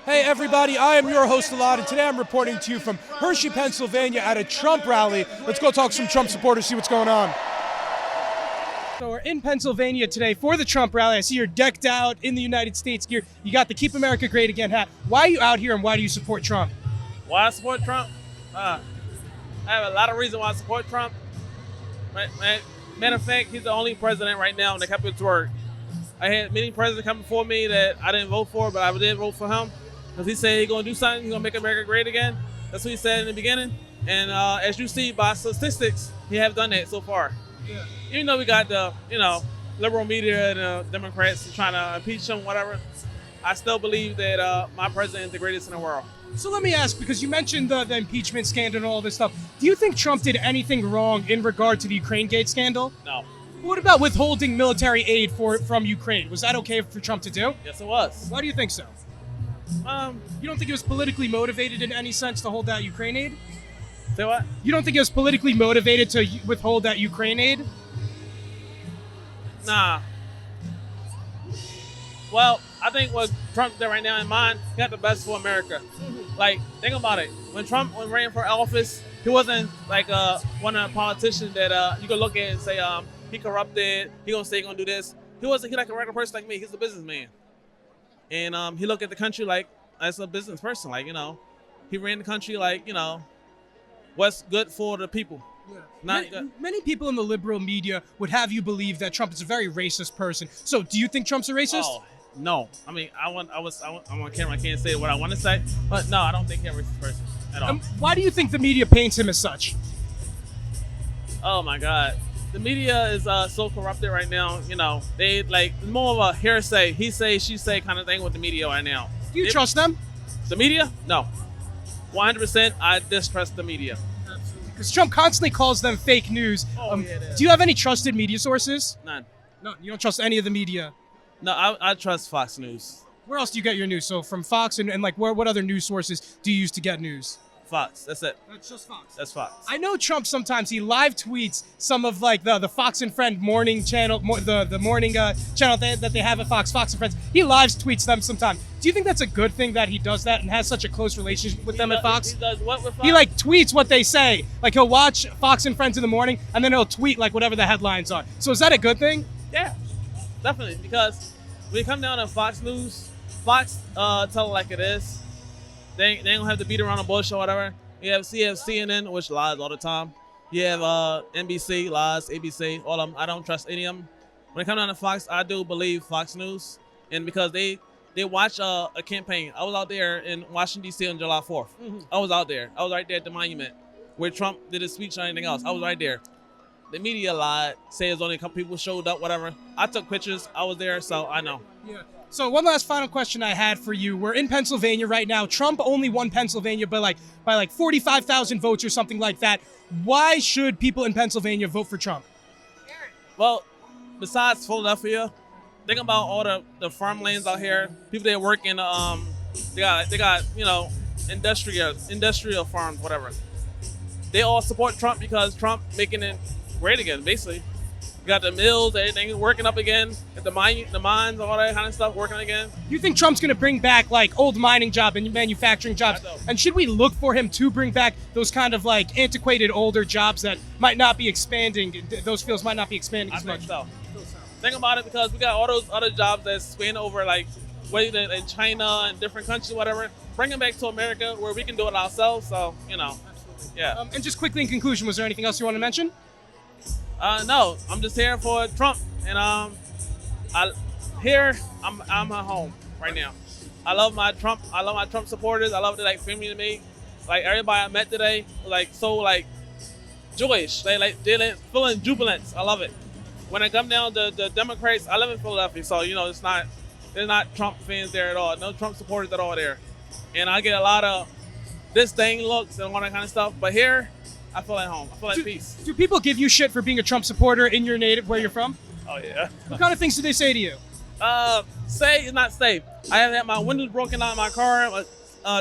Hey everybody, I am your host Elad, and today I'm reporting to you from Hershey, Pennsylvania at a Trump rally. Let's go talk to some Trump supporters, see what's going on. So we're in Pennsylvania today for the Trump rally. I see you're decked out in the United States gear. You got the Keep America Great Again hat. Why are you out here and why do you support Trump? Why I support Trump? I have a lot of reasons why I support Trump. Matter of fact, he's the only president right now that kept his word. I had many presidents come before me that I didn't vote for, but I did vote for him. Because he said he's going to do something, he's going to make America great again. That's what he said in the beginning. And as you see by statistics, he have done that so far. Yeah. Even though we got the, liberal media and the Democrats trying to impeach him, whatever, I still believe that my president is the greatest in the world. So let me ask, because you mentioned the impeachment scandal and all this stuff, do you think Trump did anything wrong in regard to the Ukraine Gate scandal? No. What about withholding military aid from Ukraine? Was that okay for Trump to do? Yes, it was. Why do you think so? You don't think it was politically motivated in any sense to hold that Ukraine aid? Say what? You don't think it was politically motivated to withhold that Ukraine aid? Nah. Well, I think what Trump did right now in mind, he got the best for America. Like, think about it. When Trump ran for office, he wasn't like one of the politicians that you could look at and say he corrupted, he gonna say he gonna do this. He like a regular person like me. He's a businessman. And he looked at the country like as a business person. Like, he ran the country like, what's good for the people. Yeah. Many people in the liberal media would have you believe that Trump is a very racist person. So do you think Trump's a racist? Oh, no. I mean, I'm on camera. I can't say what I want to say. But no, I don't think he's a racist person at all. Why do you think the media paints him as such? Oh, my God. The media is so corrupted right now. They like more of a hearsay, he say, she say kind of thing with the media right now. Do you trust them? The media? No. 100% I distrust the media. Because Trump constantly calls them fake news. Do you have any trusted media sources? None. No, you don't trust any of the media? No, I trust Fox News. Where else do you get your news? So from Fox and like what other news sources do you use to get news? Fox, that's it. That's just Fox. That's Fox. I know Trump sometimes he live tweets some of like the Fox and Friend morning channel, the morning channel that they have at Fox and Friends. He live tweets them sometimes. Do you think that's a good thing that he does that and has such a close relationship with them at Fox? He does what with Fox? He like tweets what they say. Like he'll watch Fox and Friends in the morning and then he'll tweet like whatever the headlines are. So is that a good thing? Yeah, definitely. Because when you come down to Fox News, Fox tell it like it is. They don't have to beat around the bush or whatever. You have CNN, which lies all the time. You have NBC, lies, ABC, all of them. I don't trust any of them. When it comes down to Fox, I do believe Fox News. And because they watch a campaign. I was out there in Washington, D.C. on July 4th. Mm-hmm. I was out there. I was right there at the monument where Trump did his speech or anything else. I was right there. The media lied, says only a couple people showed up, whatever. I took pictures. I was there, so I know. Yeah. So one last final question I had for you. We're in Pennsylvania right now. Trump only won Pennsylvania by 45,000 votes or something like that. Why should people in Pennsylvania vote for Trump? Well, besides Philadelphia, think about all the farmlands out here. People that work in they got industrial farms, whatever. They all support Trump because Trump making it great again, basically. You got the mills, everything working up again. Got the mines, all that kind of stuff working again. You think Trump's going to bring back like old mining jobs and manufacturing jobs? And should we look for him to bring back those kind of like antiquated older jobs that might not be expanding? Those fields might not be expanding as much. So. Think about it, because we got all those other jobs that's spanning over like in China and different countries, whatever. Bring them back to America where we can do it ourselves. So yeah. And just quickly in conclusion, was there anything else you want to mention? No, I'm just here for Trump, and I'm at home right now. I love my Trump supporters. I love they like family to me. Like everybody I met today, like so like joyous. They're feeling jubilance. I love it. When I come down to the Democrats, I live in Philadelphia, so there's not Trump fans there at all. No Trump supporters at all there, and I get a lot of disdain looks and all that kind of stuff. But here, I feel at home. I feel at peace. Do people give you shit for being a Trump supporter in your native, where you're from? Oh, yeah. What kind of things do they say to you? Say it's not safe. I have had my windows broken out of my car,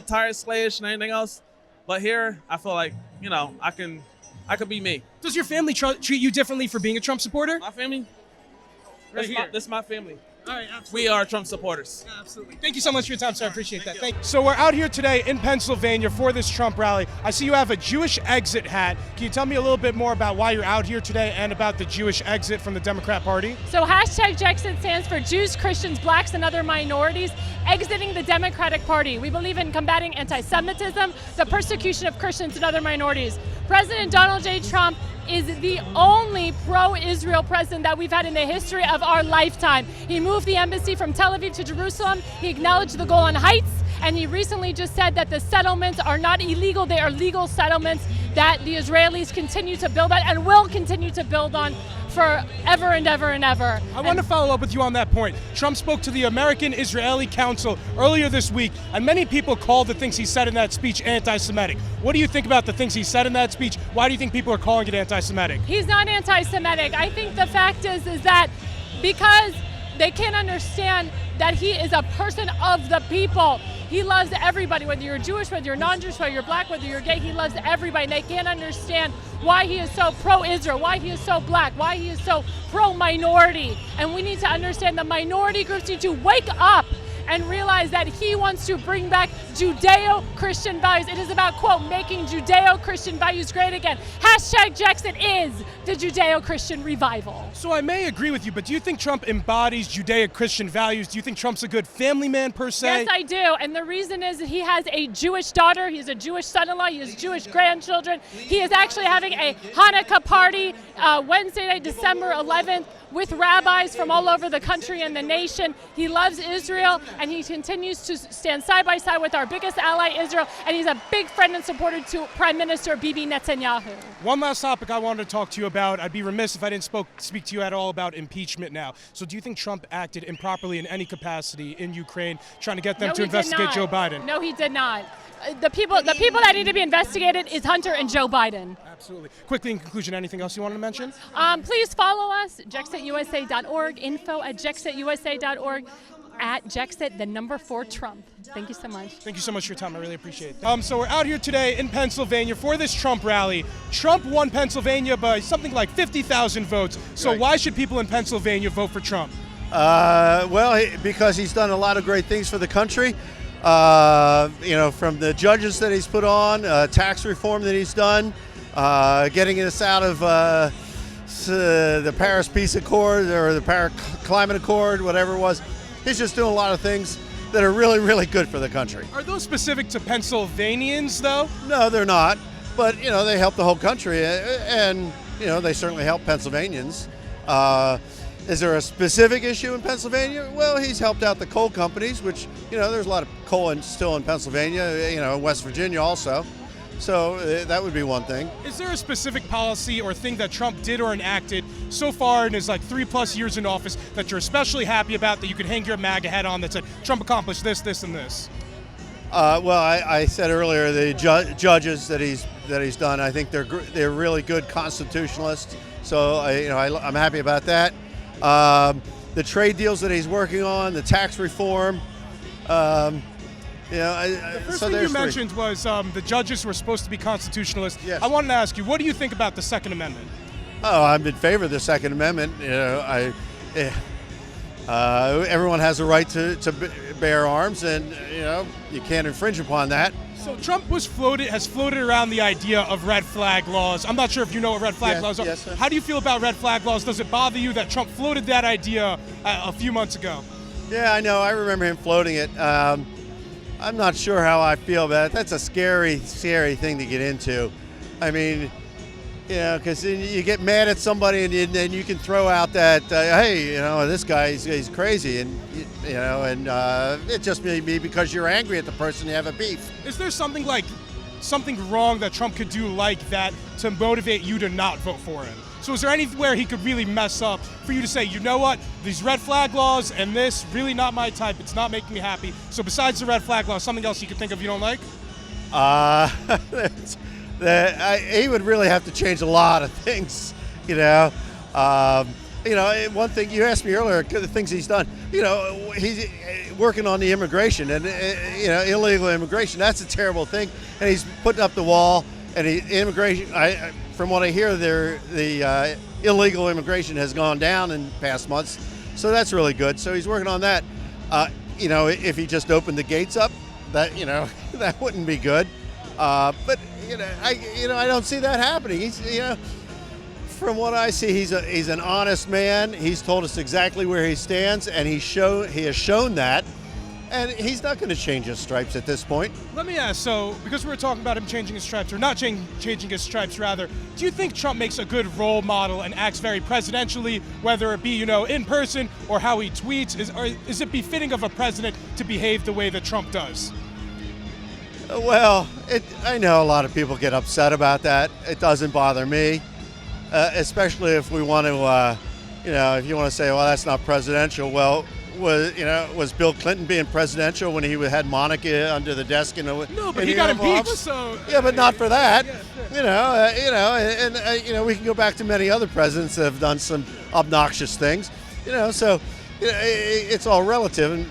tires slashed and anything else. But here, I feel like, I could be me. Does your family treat you differently for being a Trump supporter? My family? This is my family. All right, absolutely. we are Trump supporters. Absolutely. Thank you so much for your time, sir. I appreciate that. Thank you. So we're out here today in Pennsylvania for this Trump rally. I see you have a Jewish exit hat. Can you tell me a little bit more about why you're out here today and about the Jewish exit from the Democrat Party? So Jexit stands for Jews, Christians, blacks, and other minorities exiting the Democratic Party. We believe in combating anti-Semitism, the persecution of Christians and other minorities. President Donald J. Trump is the only pro-Israel president that we've had in the history of our lifetime. He moved the embassy from Tel Aviv to Jerusalem. He acknowledged the Golan Heights, and he recently just said that the settlements are not illegal, they are legal settlements that the Israelis continue to build on and will continue to build on forever and ever and ever. I want to follow up with you on that point. Trump spoke to the American-Israeli Council earlier this week, and many people called the things he said in that speech anti-Semitic. What do you think about the things he said in that speech? Why do you think people are calling it anti-Semitic? He's not anti-Semitic. I think the fact is that because they can't understand that he is a person of the people. He loves everybody, whether you're Jewish, whether you're non-Jewish, whether you're black, whether you're gay, he loves everybody. And they can't understand why he is so pro-Israel, why he is so black, why he is so pro-minority. And we need to understand the minority groups need to wake up and realize that he wants to bring back Judeo-Christian values. It is about, quote, making Judeo-Christian values great again. Jexit is the Judeo-Christian revival. So I may agree with you, but do you think Trump embodies Judeo-Christian values? Do you think Trump's a good family man per se? Yes, I do. And the reason is that he has a Jewish daughter, he has a Jewish son-in-law, he has Jewish grandchildren. He is actually having a Hanukkah party Wednesday night, December 11th, with rabbis from all over the country and the nation. He loves Israel, and he continues to stand side by side with our biggest ally, Israel, and he's a big friend and supporter to Prime Minister Bibi Netanyahu. One last topic I wanted to talk to you about. I'd be remiss if I didn't speak to you at all about impeachment now. So do you think Trump acted improperly in any capacity in Ukraine, trying to get them to investigate Joe Biden? No, he did not. The people that need to be investigated is Hunter and Joe Biden. Absolutely. Quickly, in conclusion, anything else you wanted to mention? Please follow us, jexitusa.org, info@jexitusa.org, at Jexit, the number 4 Trump. Thank you so much. Thank you so much for your time. I really appreciate it. So we're out here today in Pennsylvania for this Trump rally. Trump won Pennsylvania by something like 50,000 votes. So why should people in Pennsylvania vote for Trump? Because he's done a lot of great things for the country. From the judges that he's put on, tax reform that he's done, getting us out of the Paris Peace Accord or the Paris Climate Accord, whatever it was. He's just doing a lot of things that are really, really good for the country. Are those specific to Pennsylvanians, though? No, they're not. But, they help the whole country, and, they certainly help Pennsylvanians. Is there a specific issue in Pennsylvania? Well, he's helped out the coal companies, which, there's a lot of coal still in Pennsylvania, West Virginia also. So that would be one thing. Is there a specific policy or thing that Trump did or enacted so far in his 3+ years in office that you're especially happy about, that you could hang your MAGA hat on that said, Trump accomplished this, this, and this? I said earlier the judges that he's done. I think they're really good constitutionalists. So I'm happy about that. The trade deals that he's working on, the tax reform. The first thing you mentioned was the judges were supposed to be constitutionalists. Yes. I wanted to ask you, what do you think about the Second Amendment? Oh, I'm in favor of the Second Amendment. Everyone has a right to bear arms, and you can't infringe upon that. So Trump has floated around the idea of red flag laws. I'm not sure if you know what red flag laws are. Yes, sir. How do you feel about red flag laws? Does it bother you that Trump floated that idea a few months ago? Yeah, I know. I remember him floating it. I'm not sure how I feel about it. That's a scary, scary thing to get into. I mean, because you get mad at somebody and then you can throw out that, hey, this guy, he's crazy. And, it just may be because you're angry at the person, you have a beef. Is there something wrong that Trump could do like that to motivate you to not vote for him? So is there anywhere he could really mess up for you to say, you know what, these red flag laws and this, really not my type, it's not making me happy. So besides the red flag law, something else you could think of you don't like? He would really have to change a lot of things, one thing you asked me earlier, the things he's done, he's working on the immigration and, illegal immigration. That's a terrible thing. And he's putting up the wall, and immigration, from what I hear, the illegal immigration has gone down in past months. So that's really good. So he's working on that. If he just opened the gates up, that that wouldn't be good. But I don't see that happening. He's from what I see, he's an honest man. He's told us exactly where he stands, and he has shown that. And he's not going to change his stripes at this point. Let me ask, so because we were talking about him changing his stripes, or not changing his stripes rather, do you think Trump makes a good role model and acts very presidentially, whether it be, in person or how he tweets? Is it befitting of a president to behave the way that Trump does? Well, I know a lot of people get upset about that. It doesn't bother me, especially if we want to, if you want to say, well, that's not presidential. Well, was Bill Clinton being presidential when he had Monica under the desk? No, but he got impeached. So yeah, but not for that. Yeah, sure. We can go back to many other presidents that have done some obnoxious things. So it's all relative. And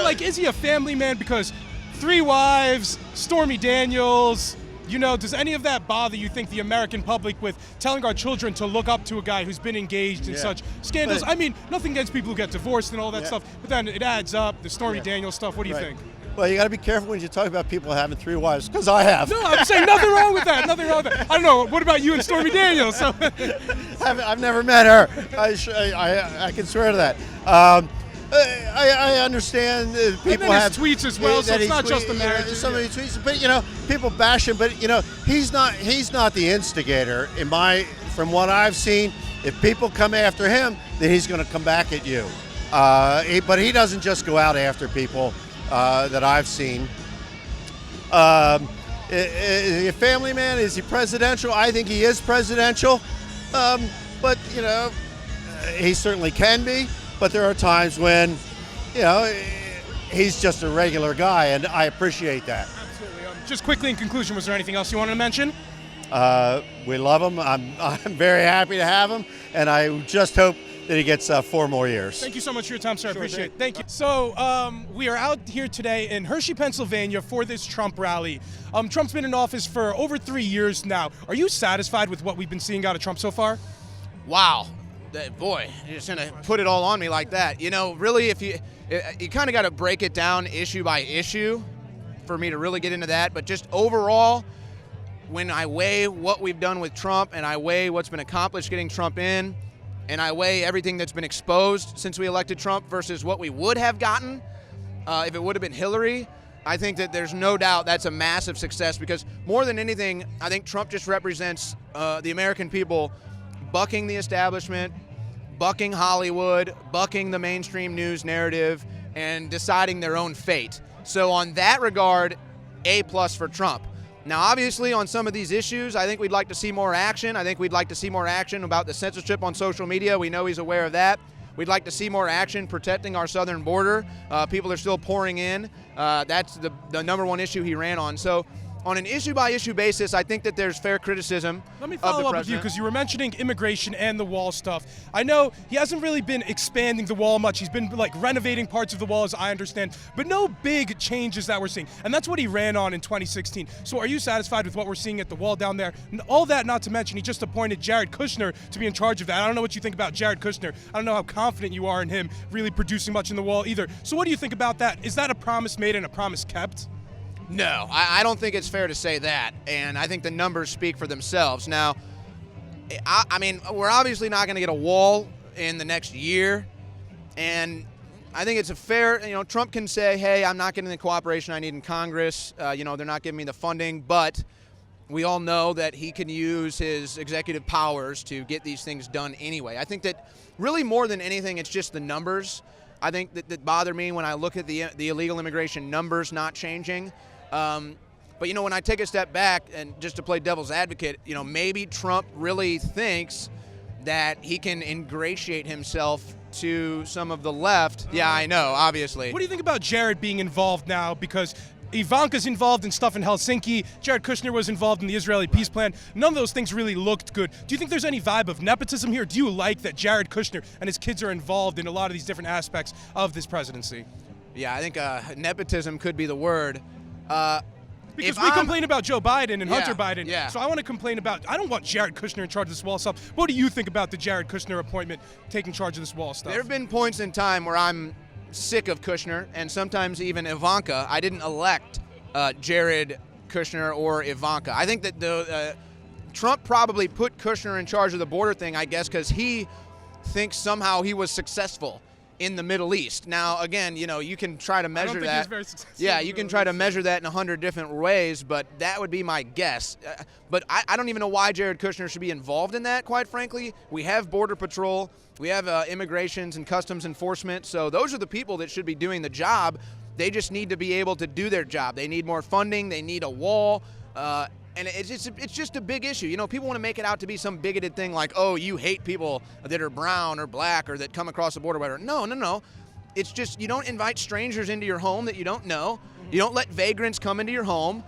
But is he a family man? Because 3 wives, Stormy Daniels. Does any of that bother you think the American public with telling our children to look up to a guy who's been engaged in such scandals? I mean, nothing against people who get divorced and all that stuff, but then it adds up, the Stormy Daniels stuff. What do you think? Well, you got to be careful when you talk about people having 3 wives, because I have. No, I'm saying nothing wrong with that. Nothing wrong with that. I don't know. What about you and Stormy Daniels? So I've never met her. I can swear to that. I understand that people have tweets as well, so it's not just the marriage. Somebody tweets, but people bash him. But he's not the instigator. From what I've seen, if people come after him, then he's going to come back at you. But he doesn't just go out after people that I've seen. Is he a family man? Is he presidential? I think he is presidential. But he certainly can be. But there are times when, he's just a regular guy, and I appreciate that. Absolutely. Just quickly in conclusion, was there anything else you wanted to mention? We love him. I'm very happy to have him, and I just hope that he gets 4 more years. Thank you so much for your time, sir. I appreciate it. Thank you. So we are out here today in Hershey, Pennsylvania for this Trump rally. Trump's been in office for over 3 years now. Are you satisfied with what we've been seeing out of Trump so far? Wow. Boy, you're just going to put it all on me like that. Really, if you kind of got to break it down issue by issue for me to really get into that. But just overall, when I weigh what we've done with Trump and I weigh what's been accomplished getting Trump in, and I weigh everything that's been exposed since we elected Trump versus what we would have gotten if it would have been Hillary, I think that there's no doubt that's a massive success, because more than anything, I think Trump just represents the American people bucking the establishment, bucking Hollywood, bucking the mainstream news narrative, and deciding their own fate. So on that regard, A+ for Trump. Now, obviously, on some of these issues, I think we'd like to see more action. I think we'd like to see more action about the censorship on social media. We know he's aware of that. We'd like to see more action protecting our southern border. People are still pouring in. That's the number one issue he ran on. So on an issue-by-issue basis, I think that there's fair criticism. Let me follow up with you, because you were mentioning immigration and the wall stuff. I know he hasn't really been expanding the wall much. He's been renovating parts of the wall, as I understand, but no big changes that we're seeing. And that's what he ran on in 2016. So are you satisfied with what we're seeing at the wall down there? And all that not to mention, he just appointed Jared Kushner to be in charge of that. I don't know what you think about Jared Kushner. I don't know how confident you are in him really producing much in the wall either. So what do you think about that? Is that a promise made and a promise kept? No, I don't think it's fair to say that, and I think the numbers speak for themselves. Now, I mean, we're obviously not going to get a wall in the next year, and I think it's a fair, Trump can say, hey, I'm not getting the cooperation I need in Congress, they're not giving me the funding, but we all know that he can use his executive powers to get these things done anyway. I think that really more than anything, it's just the numbers, I think, that bother me when I look at the illegal immigration numbers not changing. But, when I take a step back and just to play devil's advocate, maybe Trump really thinks that he can ingratiate himself to some of the left. Yeah, I know, obviously. What do you think about Jared being involved now? Because Ivanka's involved in stuff in Helsinki. Jared Kushner was involved in the Israeli peace plan. None of those things really looked good. Do you think there's any vibe of nepotism here? Do you like that Jared Kushner and his kids are involved in a lot of these different aspects of this presidency? Yeah, I think nepotism could be the word. Because we complain about Joe Biden and Yeah, Hunter Biden, yeah. so I want to complain about, I don't want Jared Kushner in charge of this wall stuff. What do you think about the Jared Kushner appointment taking charge of this wall stuff? There have been points in time where I'm sick of Kushner, and sometimes even Ivanka. I didn't elect Jared Kushner or Ivanka. I think that Trump probably put Kushner in charge of the border thing, I guess, because he thinks somehow he was successful in the Middle East. Now, again, you can try to measure I don't think that. he was very successful Yeah, in you the can Middle try to East. measure that in 100 different ways, but that would be my guess. But I don't even know why Jared Kushner should be involved in that, quite frankly. We have Border Patrol. We have immigrations and customs enforcement. So those are the people that should be doing the job. They just need to be able to do their job. They need more funding. They need a wall. And it's just a big issue. People want to make it out to be some bigoted thing like, oh, you hate people that are brown or black or that come across the border. Whatever. No. It's just you don't invite strangers into your home that you don't know. You don't let vagrants come into your home.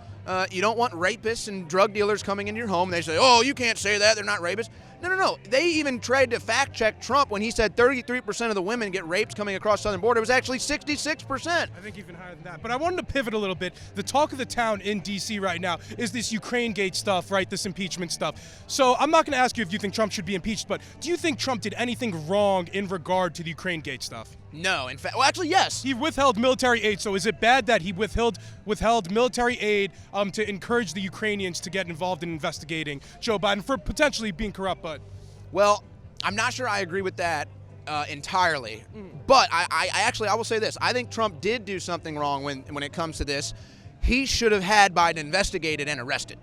You don't want rapists and drug dealers coming into your home. They say, oh, you can't say that. They're not rapists. No. They even tried to fact check Trump when he said 33% of the women get raped coming across the southern border. It was actually 66%. I think even higher than that. But I wanted to pivot a little bit. The talk of the town in D.C. right now is this Ukraine gate stuff, right? This impeachment stuff. So I'm not going to ask you if you think Trump should be impeached, but do you think Trump did anything wrong in regard to the Ukraine gate stuff? No, in fact, well, actually, yes. He withheld military aid. So is it bad that he withheld military aid to encourage the Ukrainians to get involved in investigating Joe Biden for potentially being corrupt? But Well, I'm not sure I agree with that entirely. But I will say this. I think Trump did do something wrong when it comes to this. He should have had Biden investigated and arrested.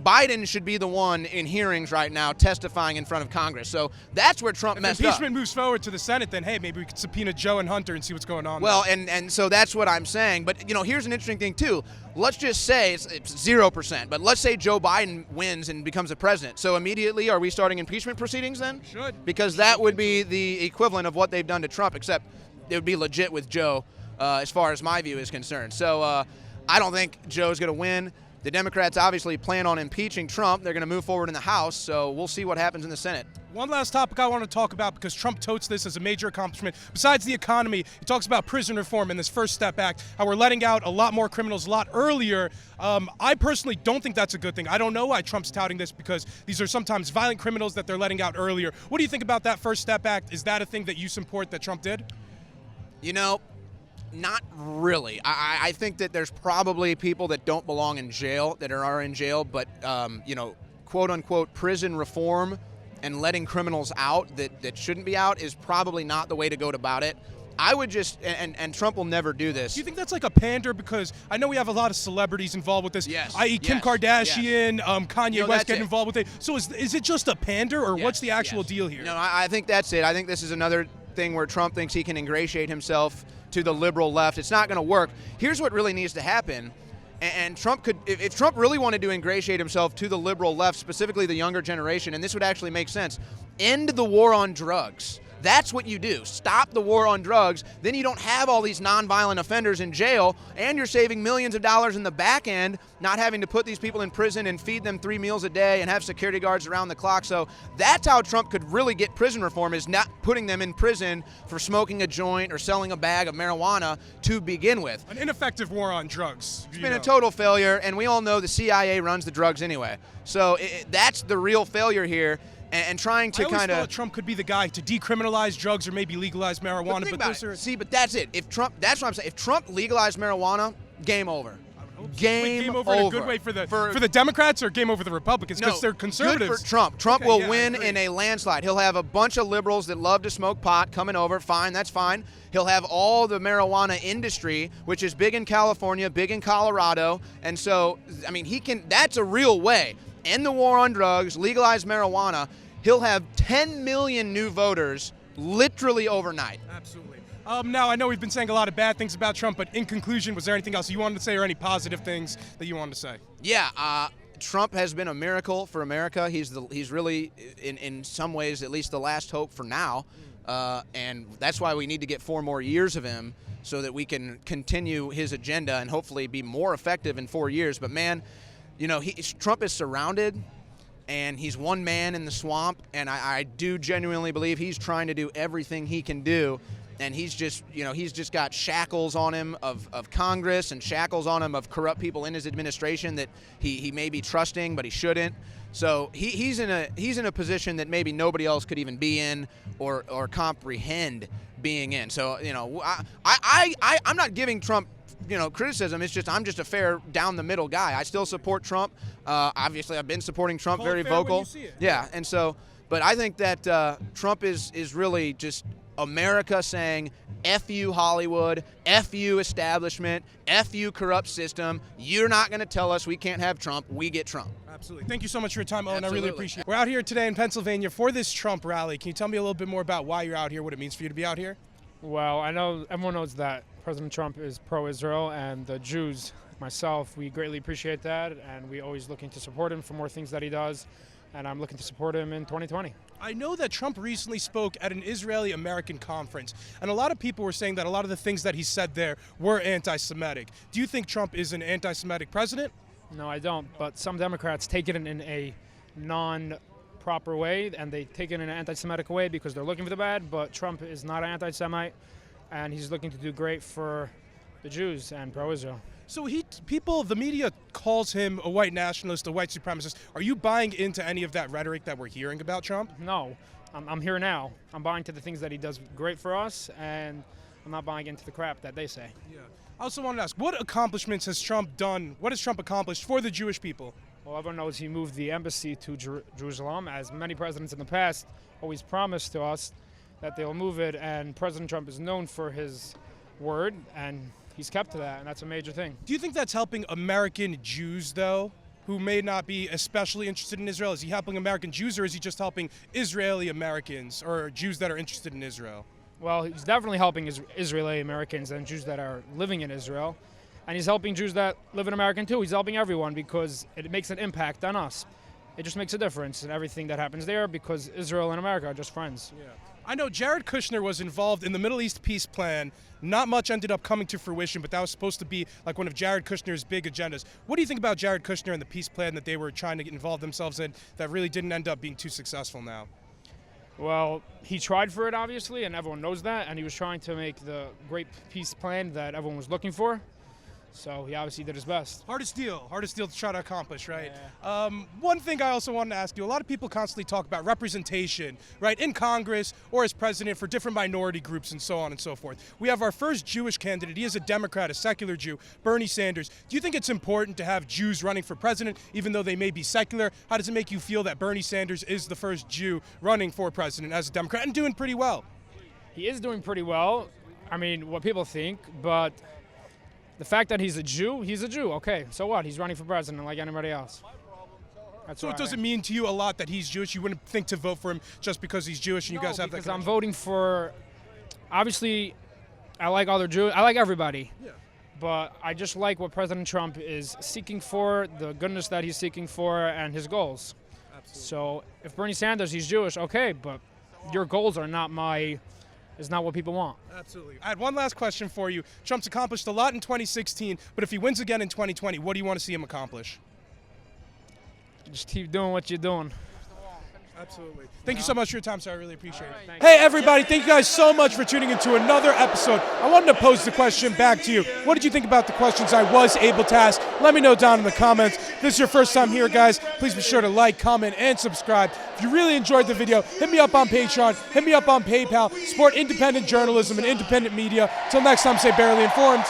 Biden should be the one in hearings right now testifying in front of Congress. So that's where Trump messed up. If impeachment moves forward to the Senate, then hey, maybe we could subpoena Joe and Hunter and see what's going on. Well, and so that's what I'm saying. But, here's an interesting thing, too. Let's just say it's 0%, but let's say Joe Biden wins and becomes a president. So immediately, are we starting impeachment proceedings then? Should. Because that would be the equivalent of what they've done to Trump, except it would be legit with Joe as far as my view is concerned. So I don't think Joe's going to win. The Democrats obviously plan on impeaching Trump. They're going to move forward in the House, so we'll see what happens in the Senate. One last topic I want to talk about, because Trump totes this as a major accomplishment. Besides the economy, he talks about prison reform in this First Step Act, how we're letting out a lot more criminals a lot earlier. I personally don't think that's a good thing. I don't know why Trump's touting this, because these are sometimes violent criminals that they're letting out earlier. What do you think about that First Step Act? Is that a thing that you support that Trump did? Not really. I think that there's probably people that don't belong in jail that are in jail, but, quote unquote prison reform and letting criminals out that shouldn't be out is probably not the way to go about it. I would just, and Trump will never do this. Do you think that's like a pander? Because I know we have a lot of celebrities involved with this, Yes, i.e. Kim yes, Kardashian, Kanye West getting it. involved with it. So is it just a pander, or what's the actual Yes. deal here? No, I think that's it. I think this is another thing where Trump thinks he can ingratiate himself to the liberal left. It's not going to work. Here's what really needs to happen. And Trump could, if Trump really wanted to ingratiate himself to the liberal left, specifically the younger generation, and this would actually make sense, end the war on drugs. That's what you do. Stop the war on drugs. Then you don't have all these nonviolent offenders in jail, and you're saving millions of dollars in the back end, not having to put these people in prison and feed them 3 meals a day and have security guards around the clock. So that's how Trump could really get prison reform, is not putting them in prison for smoking a joint or selling a bag of marijuana to begin with. An ineffective war on drugs. It's been a total failure, and we all know the CIA runs the drugs anyway. So that's the real failure here. And trying to I always kind of thought Trump could be the guy to decriminalize drugs or maybe legalize marijuana. think But about it. See, but that's it. If Trump, that's what I'm saying. If Trump legalized marijuana, game over. Game over in a good way for the Democrats, or game over the Republicans, because they're conservatives. Good for Trump. Trump Okay, will yeah, I win agree. in a landslide. He'll have a bunch of liberals that love to smoke pot coming over. Fine, that's fine. He'll have all the marijuana industry, which is big in California, big in Colorado, and so he can. That's a real way. End the war on drugs, legalize marijuana. He'll have 10 million new voters literally overnight. Absolutely. Now, I know we've been saying a lot of bad things about Trump, but in conclusion, was there anything else you wanted to say, or any positive things that you wanted to say? Yeah, Trump has been a miracle for America. He's really, in some ways, at least the last hope for now, and that's why we need to get 4 more years of him so that we can continue his agenda and hopefully be more effective in 4 years. But man, Trump is surrounded, and he's one man in the swamp, and I do genuinely believe he's trying to do everything he can do and he's just got shackles on him of Congress and shackles on him of corrupt people in his administration that he may be trusting, but he shouldn't. So he's in a position that maybe nobody else could even be in or comprehend being in. So I'm not giving Trump criticism. It's just I'm just a fair down the middle guy. I still support Trump. Obviously, I've been supporting Trump, very vocal. When you see it. Yeah, and so, but I think that Trump is really just America saying, F you Hollywood, F you establishment, F you corrupt system. You're not going to tell us we can't have Trump. We get Trump. Absolutely. Thank you so much for your time, Owen. Absolutely. I really appreciate it. We're out here today in Pennsylvania for this Trump rally. Can you tell me a little bit more about why you're out here, what it means for you to be out here? Well, I know everyone knows that President Trump is pro-Israel, and the Jews, myself, we greatly appreciate that, and we always looking to support him for more things that he does, and I'm looking to support him in 2020. I know that Trump recently spoke at an Israeli-American conference, and a lot of people were saying that a lot of the things that he said there were anti-Semitic. Do you think Trump is an anti-Semitic president? No, I don't, but some Democrats take it in a non-proper way, and they take it in an anti-Semitic way because they're looking for the bad, but Trump is not an anti-Semite, and he's looking to do great for the Jews and pro-Israel. So the media calls him a white nationalist, a white supremacist. Are you buying into any of that rhetoric that we're hearing about Trump? No, I'm here now. I'm buying to the things that he does great for us, and I'm not buying into the crap that they say. Yeah. I also wanted to ask, what accomplishments has Trump done? What has Trump accomplished for the Jewish people? Well, everyone knows he moved the embassy to Jerusalem, as many presidents in the past always promised to us that they'll move it, and President Trump is known for his word, and he's kept to that, and that's a major thing. Do you think that's helping American Jews, though, who may not be especially interested in Israel? Is he helping American Jews, or is he just helping Israeli Americans or Jews that are interested in Israel? Well, he's definitely helping Israeli Americans and Jews that are living in Israel, and he's helping Jews that live in America too. He's helping everyone because it makes an impact on us. It just makes a difference in everything that happens there because Israel and America are just friends. Yeah. I know Jared Kushner was involved in the Middle East peace plan. Not much ended up coming to fruition, but that was supposed to be like one of Jared Kushner's big agendas. What do you think about Jared Kushner and the peace plan that they were trying to get involved themselves in that really didn't end up being too successful now? Well, he tried for it, obviously, and everyone knows that, and he was trying to make the great peace plan that everyone was looking for. So he obviously did his best. Hardest deal to try to accomplish, right? Yeah. One thing I also wanted to ask you, a lot of people constantly talk about representation, right, in Congress or as president for different minority groups and so on and so forth. We have our first Jewish candidate. He is a Democrat, a secular Jew, Bernie Sanders. Do you think it's important to have Jews running for president, even though they may be secular? How does it make you feel that Bernie Sanders is the first Jew running for president as a Democrat and doing pretty well? He is doing pretty well. I mean, what people think, but the fact that he's a Jew, okay, so what? He's running for president like anybody else. So it doesn't mean to you a lot that he's Jewish? You wouldn't think to vote for him just because he's Jewish and you guys have that connection? I'm voting for, obviously, I like other Jews. I like everybody. Yeah. But I just like what President Trump is seeking for, the goodness that he's seeking for, and his goals. Absolutely. So if Bernie Sanders, he's Jewish, okay, but your goals are not is not what people want. Absolutely. I had one last question for you. Trump's accomplished a lot in 2016, but if he wins again in 2020, what do you want to see him accomplish? Just keep doing what you're doing. Absolutely. Thank you so much for your time, sir. I really appreciate it. Thank Hey, everybody. Thank you guys so much for tuning into another episode. I wanted to pose the question back to you. What did you think about the questions I was able to ask? Let me know down in the comments. If this is your first time here, guys, please be sure to like, comment, and subscribe. If you really enjoyed the video, hit me up on Patreon, hit me up on PayPal. Support independent journalism and independent media. Till next time, stay barely informed.